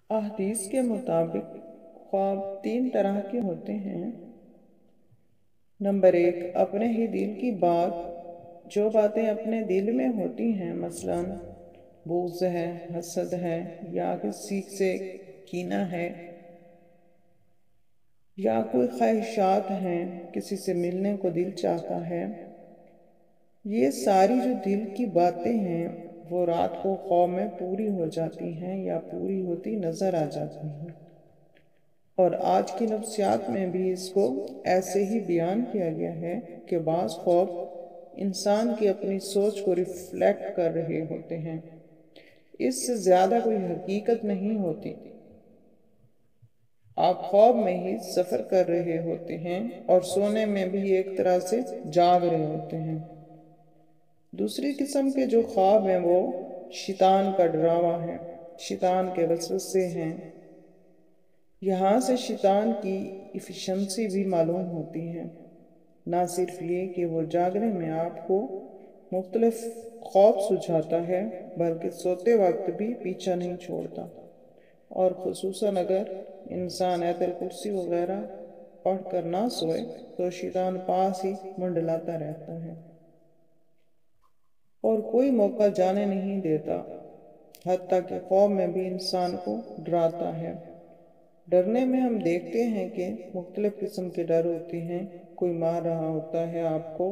احادیث کے مطابق خواب 3 طرح کے ہوتے ہیں۔ نمبر 1، اپنے ہی دل کی بات۔ جو باتیں اپنے دل میں ہوتی ہیں، مثلا بغض ہے، حسد ہے، یا کسی سے کینہ ہے، یا کوئی خواہشات ہیں، کسی سے ملنے کو دل چاہتا ہے، یہ ساری جو دل کی باتیں ہیں وہ رات کو خواب میں پوری ہو جاتی ہیں یا پوری ہوتی نظر آ جاتی ہیں۔ اور آج کی نفسیات میں بھی اس کو ایسے ہی بیان کیا گیا ہے کہ بعض خواب انسان کی اپنی سوچ کو ریفلیکٹ کر رہے ہوتے ہیں، اس سے زیادہ کوئی حقیقت نہیں ہوتی۔ آپ خواب میں ہی سفر کر رہے ہوتے ہیں اور سونے میں بھی ایک طرح سے جاگ رہے ہوتے ہیں۔ دوسری قسم کے جو خواب ہیں وہ شیطان کا ڈراوا ہے، شیطان کے وسوسے ہیں۔ یہاں سے شیطان کی ایفیشنسی بھی معلوم ہوتی ہے، نہ صرف یہ کہ وہ جاگنے میں آپ کو مختلف خواب سجھاتا ہے، بلکہ سوتے وقت بھی پیچھا نہیں چھوڑتا، اور خصوصاً اگر انسان آیت الکرسی وغیرہ پڑھ کر نہ سوئے تو شیطان پاس ہی منڈلاتا رہتا ہے اور کوئی موقع جانے نہیں دیتا، حتیٰ کہ خواب میں بھی انسان کو ڈراتا ہے۔ ڈرنے میں ہم دیکھتے ہیں کہ مختلف قسم کے ڈر ہوتے ہیں۔ کوئی مار رہا ہوتا ہے آپ کو،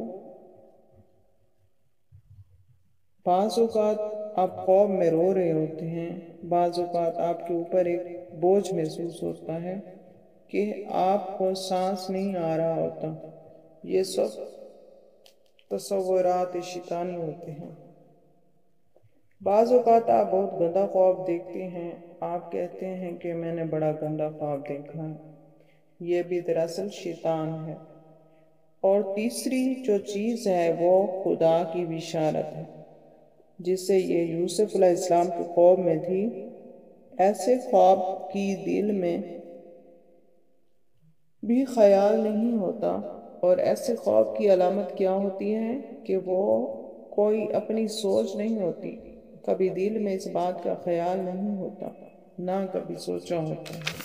بعض اوقات آپ خواب میں رو رہے ہوتے ہیں، بعض اوقات آپ کے اوپر ایک بوجھ محسوس ہوتا ہے کہ آپ کو سانس نہیں آ رہا ہوتا۔ یہ سب تصورات شیطانی ہوتے ہیں۔ بعض اوقات آپ بہت گندا خواب دیکھتے ہیں، آپ کہتے ہیں کہ میں نے بڑا گندا خواب دیکھا ہے، یہ بھی دراصل شیطان ہے۔ اور تیسری جو چیز ہے وہ خدا کی بشارت ہے، جس سے یہ یوسف علیہ السلام کے خواب میں تھی۔ ایسے خواب کی دل میں بھی خیال نہیں ہوتا، اور ایسے خواب کی علامت کیا ہوتی ہے کہ وہ کوئی اپنی سوچ نہیں ہوتی، کبھی دل میں اس بات کا خیال نہیں ہوتا، نہ کبھی سوچا ہوتا ہے۔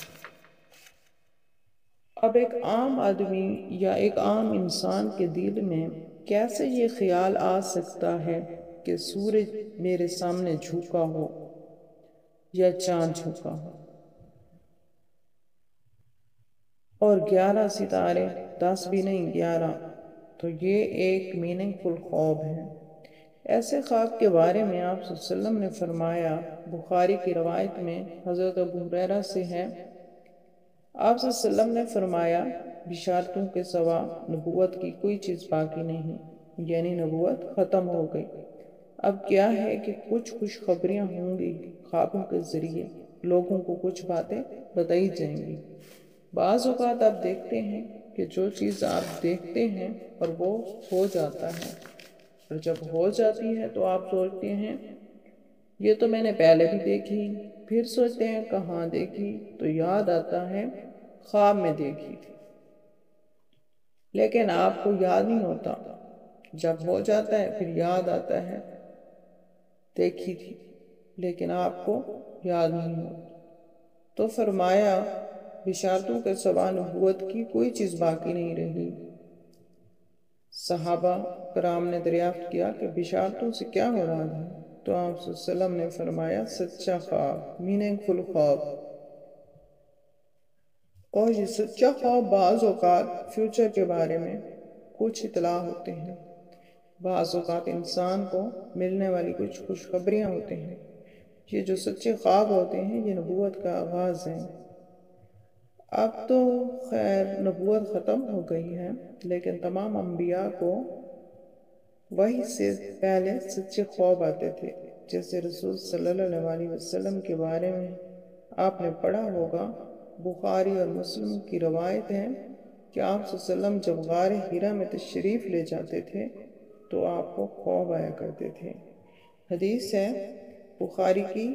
اب ایک عام آدمی یا ایک عام انسان کے دل میں کیسے یہ خیال آ سکتا ہے کہ سورج میرے سامنے جھکا ہو یا چاند جھکا ہو اور 11 ستارے، 10 بھی نہیں 11، تو یہ ایک میننگ فل خواب ہے۔ ایسے خواب کے بارے میں آپ صلی اللہ علیہ وسلم نے فرمایا، بخاری کی روایت میں حضرت ابو ہریرہ سے ہے، آپ صلی اللہ علیہ وسلم نے فرمایا، بشارتوں کے سوا نبوت کی کوئی چیز باقی نہیں، یعنی نبوت ختم ہو گئی۔ اب کیا ہے کہ کچھ خوشخبریاں ہوں گی، خوابوں کے ذریعے لوگوں کو کچھ باتیں بتائی جائیں گی۔ بعض اوقات آپ دیکھتے ہیں کہ جو چیز آپ دیکھتے ہیں اور وہ ہو جاتا ہے، اور جب ہو جاتی ہے تو آپ سوچتے ہیں یہ تو میں نے پہلے بھی دیکھی، پھر سوچتے ہیں کہاں دیکھی، تو یاد آتا ہے خواب میں دیکھی تھی، لیکن آپ کو یاد نہیں ہوتا۔ جب ہو جاتا ہے پھر یاد آتا ہے دیکھی تھی، لیکن آپ کو یاد نہیں ہوتا۔ تو فرمایا، بشارتوں کے سوا نبوت کی کوئی چیز باقی نہیں رہی۔ صحابہ کرام نے دریافت کیا کہ بشارتوں سے کیا مراد ہے؟ تو آپ صلی اللہ علیہ وسلم نے فرمایا، سچا خواب، میننگ فل خواب۔ اور یہ سچا خواب بعض اوقات فیوچر کے بارے میں کچھ اطلاع ہوتے ہیں، بعض اوقات انسان کو ملنے والی کچھ خوشخبریاں ہوتے ہیں۔ یہ جو سچے خواب ہوتے ہیں یہ نبوت کا آغاز ہے۔ اب تو خیر نبوت ختم ہو گئی ہے، لیکن تمام انبیاء کو وحی سے پہلے سچے خواب آتے تھے۔ جیسے رسول صلی اللہ علیہ وسلم کے بارے میں آپ نے پڑھا ہوگا، بخاری اور مسلم کی روایت ہے کہ آپ صلی اللہ علیہ وسلم جب غار حرا میں تشریف لے جاتے تھے تو آپ کو خواب آیا کرتے تھے۔ حدیث ہے بخاری کی،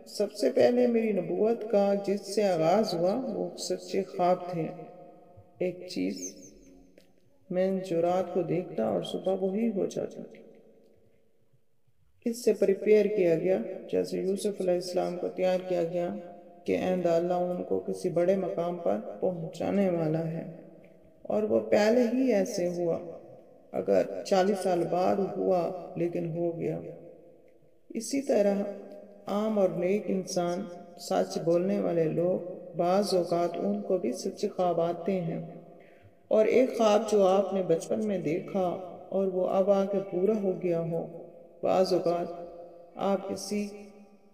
سب سے پہلے میری نبوت کا جس سے آغاز ہوا وہ سچے خواب تھے۔ ایک چیز میں جو رات کو دیکھتا اور صبح وہی ہو جاتی تھی۔ اس سے پریپیئر کیا گیا، جیسے یوسف علیہ السلام کو تیار کیا گیا کہ آئندہ اللہ ان کو کسی بڑے مقام پر پہنچانے والا ہے، اور وہ پہلے ہی ایسے ہوا، اگر 40 سال بعد ہوا لیکن ہو گیا۔ اسی طرح عام اور نیک انسان، سچ بولنے والے لوگ، بعض اوقات ان کو بھی سچے خواب آتے ہیں، اور ایک خواب جو آپ نے بچپن میں دیکھا اور وہ اب آ کے پورا ہو گیا ہو۔ بعض اوقات آپ کسی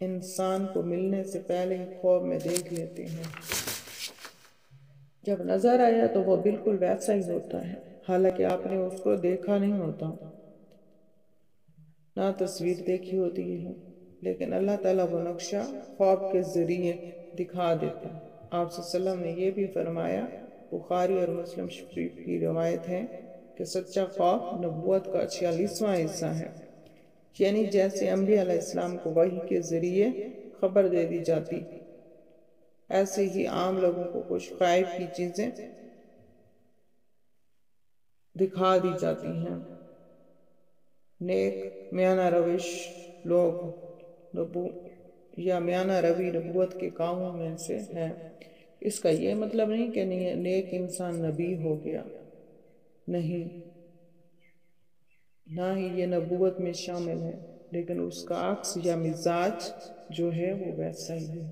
انسان کو ملنے سے پہلے ہی خواب میں دیکھ لیتے ہیں، جب نظر آیا تو وہ بالکل ویسا ہی ہوتا ہے، حالانکہ آپ نے اس کو دیکھا نہیں ہوتا، نہ تصویر دیکھی ہوتی ہے، لیکن اللہ تعالیٰ وہ نقشہ خواب کے ذریعے دکھا دیتا ہے۔ آپ صلی اللہ علیہ وسلم نے یہ بھی فرمایا، بخاری اور مسلم شریف کی روایت ہے کہ سچا خواب نبوت کا 46واں حصہ ہے، یعنی جیسے انبیاء علیہ السلام کو وحی کے ذریعے خبر دے دی جاتی، ایسے ہی عام لوگوں کو کچھ غائب کی چیزیں دکھا دی جاتی ہیں۔ نیک میانہ روش لوگ میانہ روی نبوت کے کاموں میں سے ہے۔ اس کا یہ مطلب نہیں کہ نیک انسان نبی ہو گیا، نہیں، نہ ہی یہ نبوت میں شامل ہے، لیکن اس کا عکس یا مزاج جو ہے وہ ویسا ہی ہے۔